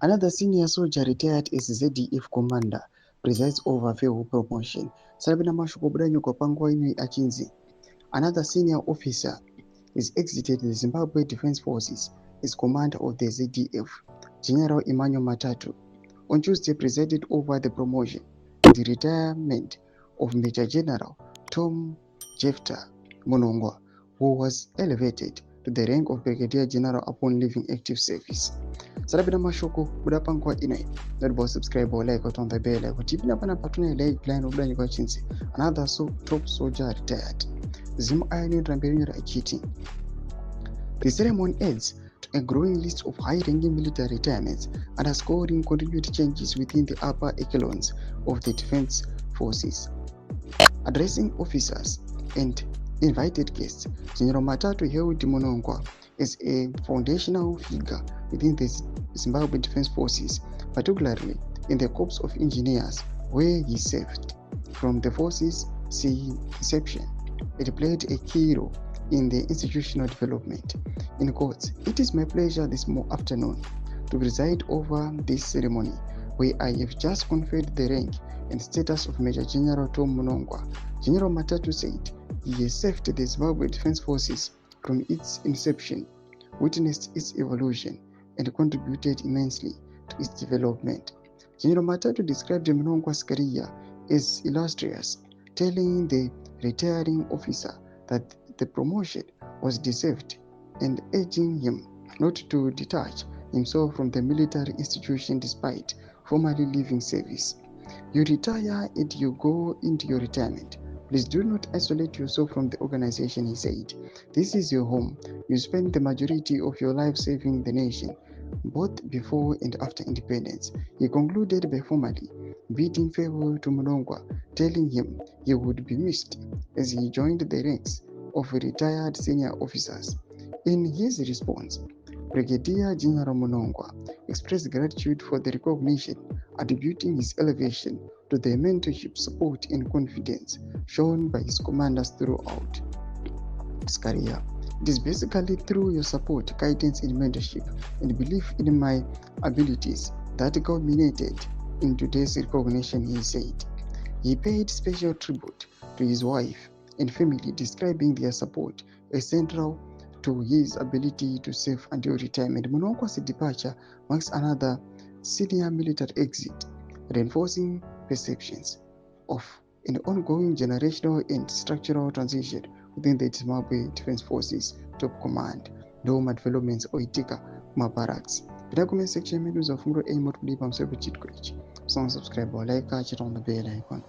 Another senior soldier retired as ZDF commander presides over Vehu promotion. Sarabina mashoko budanyuka panguva ino achinzi. Another senior officer is exited the Zimbabwe Defense Forces as commander of the ZDF, General Emmanuel Matatu. On Tuesday presided over the promotion, the retirement of Major General Tom Jefter Munongwa, who was elevated to the rank of Brigadier General upon leaving active service. Sarabina mashoko budapangwa inai. Not about subscribe or like or on the bell like what even upon a patron like line of Daniel Chinsi. Another top soldier retired. Zim Iron Ramberina cheating. The ceremony adds to a growing list of high-ranking military retirements, underscoring continued changes within the upper echelons of the defense forces. Addressing officers and invited guests, General Matatu hailed Munongwa as a foundational figure within the Zimbabwe Defense Forces, particularly in the Corps of Engineers, where he served. From the forces' inception, it played a key role in the institutional development. In quotes, it is my pleasure this afternoon to preside over this ceremony, where I have just conferred the rank and status of Major General Tom Munongwa. General Matatu said he has served the Zimbabwe Defense Forces from its inception, witnessed its evolution, and contributed immensely to its development. General Matatu described Munongwa's career as illustrious, telling the retiring officer that the promotion was deserved and urging him not to detach himself from the military institution despite formally leaving service. You retire and you go into your retirement. Please do not isolate yourself from the organization, he said. This is your home. You spend the majority of your life serving the nation, both before and after independence. He concluded by formally bidding farewell to Munongwa, telling him he would be missed as he joined the ranks of retired senior officers. In his response, Brigadier General Munongwa expressed gratitude for the recognition, attributing his elevation to the mentorship, support, and confidence shown by his commanders throughout his career. It is basically through your support, guidance, and mentorship, and belief in my abilities that culminated in today's recognition, he said. He paid special tribute to his wife and family, describing their support as central to his ability to serve until retirement. Munongwa's departure marks another senior military exit, reinforcing perceptions of an ongoing generational and structural transition within the Zimbabwe Defense Forces top command. Ndoma developments oitika mabarracks. Pita comment section medu za fungo aim to leave am serve chit coach. Subscribe or like, catch it on the bell icon.